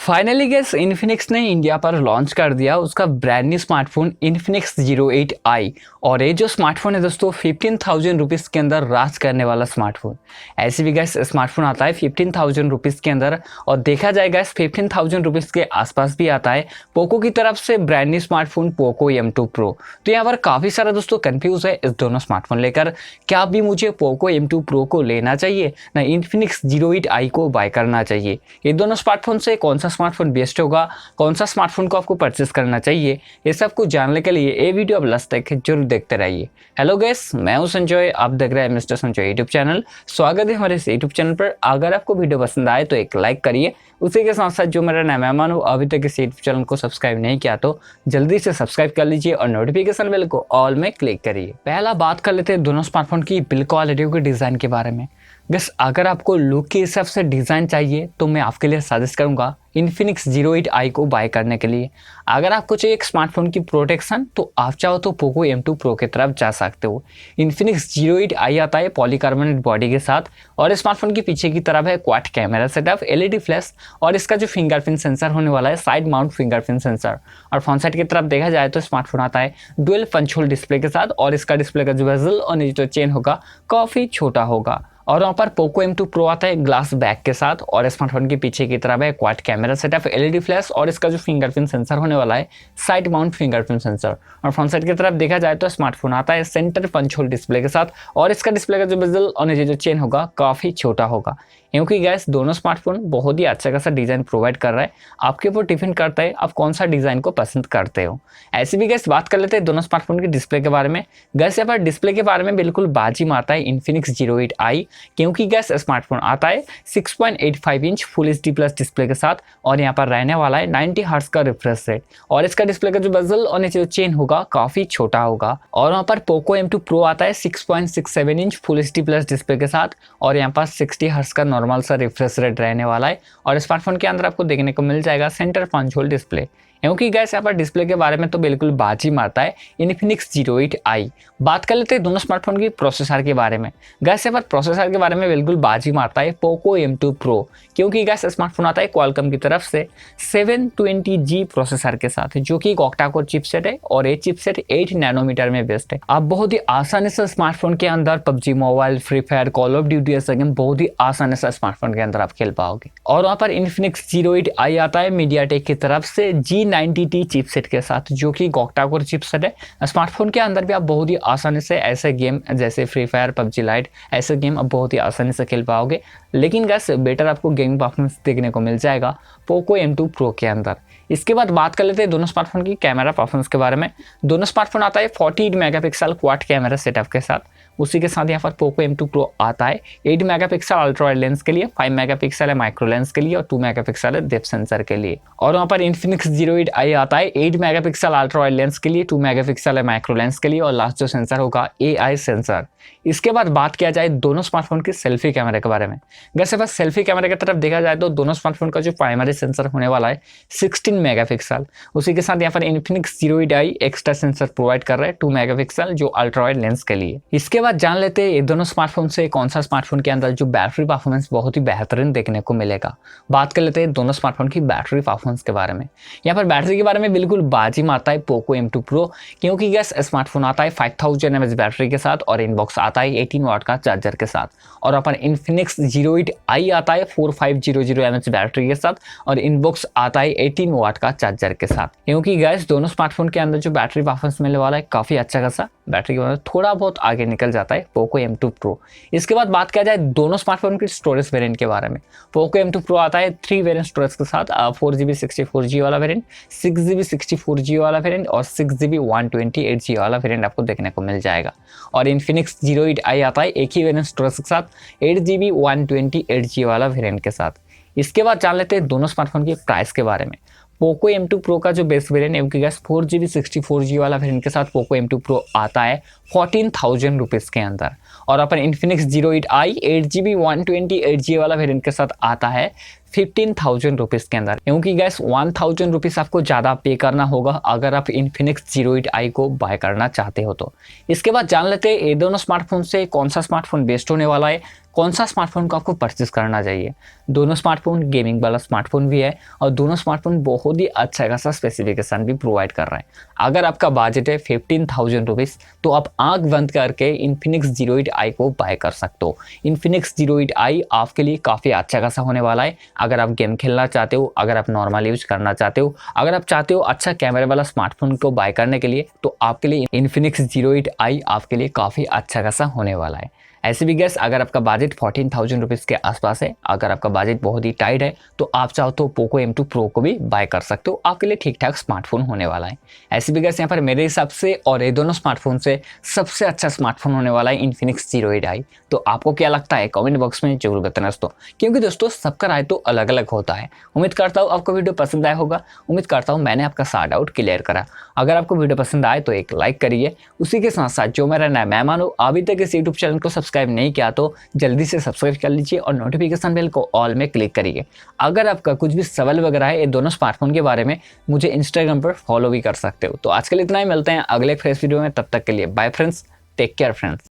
Finally gas Infinix ने India पर launch कर दिया उसका brand new smartphone Infinix zero 8i। और ये जो स्मार्टफोन है दोस्तों 15,000 रुपीज़ के अंदर राज करने वाला स्मार्टफोन। ऐसे भी गैस स्मार्टफोन आता है 15,000 रुपीज़ के अंदर, और देखा जाए गैस 15,000 रुपीज़ के आसपास भी आता है पोको की तरफ से brand new smartphone Poco M2 pro. तो यहाँ पर काफ़ी सारा दोस्तों कन्फ्यूज है इस दोनों स्मार्टफोन लेकर। क्या अभी मुझे पोको M2 प्रो को लेना चाहिए ना इन्फिनिक्स जीरो 8i को बाय करना चाहिए? ये दोनों स्मार्टफोन से कौन सा स्मार्टफोन बेस्ट होगा, कौन सा स्मार्टफोन को आपको परचेस करना चाहिए, ये सब कुछ जानने के लिए ये वीडियो अब लास्ट तक जरूर देखते रहिए। हेलो गाइस, मैं हूं संजय, आप देख रहे हैं मिस्टर संजय यूट्यूब चैनल। स्वागत है हमारे इस यूट्यूब चैनल पर। अगर आपको वीडियो पसंद आए तो एक लाइक करिए। उसी के साथ साथ जो मेरा नया मेहमान हो अभी तक इस यूट्यूब चैनल को सब्सक्राइब नहीं किया तो जल्दी से सब्सक्राइब कर लीजिए और नोटिफिकेशन बेल को ऑल में क्लिक करिए। पहला बात कर लेते हैं दोनों स्मार्टफोन की बिल्ड क्वालिटी के डिज़ाइन के बारे में। बस अगर आपको लुक के हिसाब से डिज़ाइन चाहिए तो मैं आपके लिए सजेस्ट करूंगा इन्फिनिक्स जीरो 8i को बाय करने के लिए। अगर आपको चाहिए एक स्मार्टफोन की प्रोटेक्शन तो आप चाहो तो पोको M2 प्रो की तरफ जा सकते हो। इन्फिनिक्स जीरो 8i आता है पॉलीकार्बोनेट बॉडी के साथ, और स्मार्टफोन के पीछे की तरफ है quad camera setup, LED flash, और इसका जो फिंगरप्रिंट सेंसर होने वाला है साइड माउंट फिंगरप्रिंट सेंसर। और फ्रंट साइड की तरफ देखा जाए तो स्मार्टफोन आता है डुअल पंच होल डिस्प्ले के साथ, और इसका डिस्प्ले का जो बेजल और जो चेन होगा काफ़ी छोटा होगा। और वहाँ पर पोको M2 प्रो आता है ग्लास बैक के साथ, और स्मार्टफोन के पीछे की तरफ है quad camera setup, LED flash, और इसका जो फिंगरप्रिंट सेंसर होने वाला है साइड माउंट फिंगरप्रिंट सेंसर। और फ्रंट साइड की तरफ देखा जाए तो स्मार्टफोन आता है सेंटर पंच होल डिस्प्ले के साथ, और इसका डिस्प्ले का जो बेजल और जो चेन होगा काफ़ी छोटा होगा। क्योंकि गैस दोनों स्मार्टफोन बहुत ही अच्छा खासा डिज़ाइन प्रोवाइड कर रहा है। आपके ऊपर डिपेंड करता है आप कौन सा डिज़ाइन को पसंद करते हो। ऐसे भी गैस बात कर लेते हैं दोनों स्मार्टफोन की डिस्प्ले के बारे में। गैस यहाँ पर डिस्प्ले के बारे में बिल्कुल बाजी मारता है इन्फिनिक्स जीरो 8i, क्योंकि गैस स्मार्टफोन आता है 6.85 inch full HD plus display के साथ, और यहाँ पर रहने वाला है 90 हर्ट्ज का रिफ्रेश रेट, और इसका डिस्प्ले का जो बेजल और नीचे जो चेन होगा काफ़ी छोटा होगा। और वहाँ पर पोको M2 प्रो आता है 6.67 inch full HD plus display के साथ, और यहाँ पर 60 हर्ट्ज का नॉर्मल सा रिफ्रेश रेट रहने वाला है। और स्मार्टफोन के अंदर आपको देखने को मिल जाएगा सेंटर पंच होल डिस्प्ले। क्योंकि गैस यहाँ पर डिस्प्ले के बारे में तो बिल्कुल बाजी मारता है इन्फिनिक्स जीरो 8i। बात कर लेते हैं दोनों स्मार्टफोन की प्रोसेसर के बारे में। गैस यहाँ पर प्रोसेसर के बारे में बिल्कुल बाजी मारता है पोको M2 प्रो, क्योंकि गैस स्मार्टफोन आता है क्वालकॉम की तरफ से 720G प्रोसेसर के साथ, जो कि एक ऑक्टा कोर चिपसेट है, और ये चिपसेट 8 नैनोमीटर में बेस्ड है। आप बहुत ही आसानी से स्मार्टफोन के अंदर PUBG mobile, free fire, call of duty ऐसा गेम बहुत ही आसानी से स्मार्टफोन के अंदर आप खेल पाओगे। और वहाँ पर इन्फिनिक्स जीरो 8i आता है मीडियाटेक की तरफ से G90T चिपसेट के साथ, जो कि ऑक्टा कोर चिपसेट है। स्मार्टफोन के अंदर भी आप बहुत ही आसानी से ऐसे गेम जैसे फ्री फायर, PUBG लाइट ऐसे गेम आप बहुत ही आसानी से खेल पाओगे। लेकिन गैस बेटर आपको गेमिंग परफॉर्मेंस देखने को मिल जाएगा पोको M2 प्रो के अंदर। इसके बाद बात कर लेते हैं दोनों स्मार्टफोन की कैमरा परफॉर्मेंस के बारे में। दोनों स्मार्टफोन आता है 48 मेगापिक्सल क्वाड कैमरा सेटअप के साथ। उसी के साथ यहाँ पर पोको M2 प्रो आता है 8 मेगापिक्सल अल्ट्रा वाइड लेंस के लिए, 5 मेगापिक्सल है माइक्रो लेंस के लिए, और 2 मेगापिक्सल है डेप्थ सेंसर के लिए। और वहाँ पर इन्फिनिक्स जीरो 8i आता है 8 मेगापिक्सल अल्ट्रा वाइड लेंस के लिए, 2 मेगापिक्सल है माइक्रो लेंस के लिए, और लास्ट जो सेंसर होगा AI सेंसर। इसके बाद बात किया जाए दोनों स्मार्टफोन की सेल्फी कैमरे के बारे में। वैसे बस सेल्फी कैमरे की तरफ देखा जाए तो दोनों स्मार्टफोन का जो प्राइमरी सेंसर होने वाला है 16 मेगापिक्सल। उसी के साथ यहाँ पर Infinix zero 8i extra sensor provide कर रहा है 2 मेगापिक्सल जो अल्ट्रा वाइड लेंस के लिए। इसके बाद जान लेते हैं ये दोनों स्मार्टफोन से कौन सा स्मार्टफोन के अंदर जो बैटरी परफॉर्मेंस बहुत ही बेहतरीन देखने को मिलेगा। बात कर लेते हैं दोनों स्मार्टफोन की बैटरी परफॉर्मेंस के बारे में। यहाँ पर बैटरी के बारे में बिल्कुल बाजी मारता है पोको M2 प्रो, क्योंकि गैस स्मार्टफोन आता है 5000 mAh बैटरी के साथ, और इनबॉक्स आता है 18 वाट का चार्जर के साथ। और अपन इन्फिनिक्स जीरो 8i आता है 4500 mAh बैटरी के साथ, और इनबॉक्स आता है 18 वाट का चार्जर के साथ। क्योंकि गैस दोनों स्मार्टफोन के अंदर जो बैटरी परफॉर्मेंस मिलने वाला है काफ़ी अच्छा खासा, बैटरी के बाद थोड़ा बहुत आगे निकल जाता है पोको M2 प्रो। इसके बाद बात किया जाए दोनों स्मार्टफोन की स्टोरेज वेरिएंट के बारे में। पोको M2 प्रो आता है 3 वेरिएंट स्टोरेज के साथ, 4GB 64GB वाला वेरिएंट, 6GB 64GB वाला वेरिएंट, और 6GB 128GB वाला वेरिएंट आपको देखने को मिल जाएगा। और इन्फिनिक्स जीरो 8i आता है एक ही वेरिएंट स्टोरेज के साथ 8GB 128GB वाला वेरिएंट के साथ। इसके बाद जान लेते हैं दोनों स्मार्टफोन की प्राइस के बारे में। पोको M2 प्रो का जो बेस वेरिएंट है उनके गैस 4GB 64GB वाला वेरिएंट के साथ पोको M2 प्रो आता है 14,000 रुपीज़ के अंदर, और अपन Infinix zero 8i 8GB 128GB वाला वेरिएंट के साथ आता है 15,000 रुपीज़ के अंदर। क्योंकि गैस 1,000 रुपीज़ आपको ज़्यादा पे करना होगा अगर आप इन्फिनिक्स जीरो 8i को बाय करना चाहते हो तो। इसके बाद जान लेते हैं ये दोनों स्मार्टफोन से कौन सा स्मार्टफोन बेस्ट होने वाला है, कौन सा स्मार्टफोन को आपको परचेस करना चाहिए। दोनों स्मार्टफोन गेमिंग वाला स्मार्टफोन भी है और दोनों स्मार्टफोन बहुत ही अच्छा खासा स्पेसिफिकेशन भी प्रोवाइड कर रहे हैं। अगर आपका बजट है 15,000 रुपीज़ तो आप आंख बंद करके इन्फिनिक्स जीरो 8i को बाय कर सकते हो। इन्फिनिक्स जीरो 8i आपके लिए काफ़ी अच्छा खासा होने वाला है। अगर आप गेम खेलना चाहते हो, अगर आप नॉर्मल यूज करना चाहते हो, अगर आप चाहते हो अच्छा कैमरे वाला स्मार्टफोन को बाय करने के लिए, तो आपके लिए इन्फिनिक्स जीरो 8i आपके लिए काफ़ी अच्छा खासा होने वाला है। ऐसे भी गैस अगर आपका बजट 14,000 रुपीज़ के आसपास है, अगर आपका बजट बहुत ही टाइट है, तो आप चाहो तो पोको M2 प्रो को भी बाय कर सकते हो। आपके लिए ठीक ठाक स्मार्टफोन होने वाला है। ऐसे भी गैस यहाँ पर मेरे हिसाब से और ये दोनों स्मार्टफोन से सबसे अच्छा स्मार्टफोन होने वाला है इन्फिनिक्स जीरो 8i। तो आपको क्या लगता है कमेंट बॉक्स में जरूर बताना दोस्तों, क्योंकि दोस्तों सबका राय तो अलग अलग होता है। उम्मीद करता हूँ आपको वीडियो पसंद आया होगा। उम्मीद करता हूँ मैंने आपका सारा डाउट क्लियर करा। अगर आपको वीडियो पसंद आए तो एक लाइक करिए। उसी के साथ साथ जो मेरा नया मेहमान हो, अभी तक इस यूट्यूब चैनल को सब्सक्राइब नहीं किया तो जल्दी से सब्सक्राइब कर लीजिए और नोटिफिकेशन बेल को ऑल में क्लिक करिए। अगर आपका कुछ भी सवाल वगैरह है ये दोनों स्मार्टफोन के बारे में, मुझे इंस्टाग्राम पर फॉलो भी कर सकते हो। तो आज के लिए इतना ही, मिलते हैं अगले फ्रेश वीडियो में। तब तक के लिए bye friends, take care friends.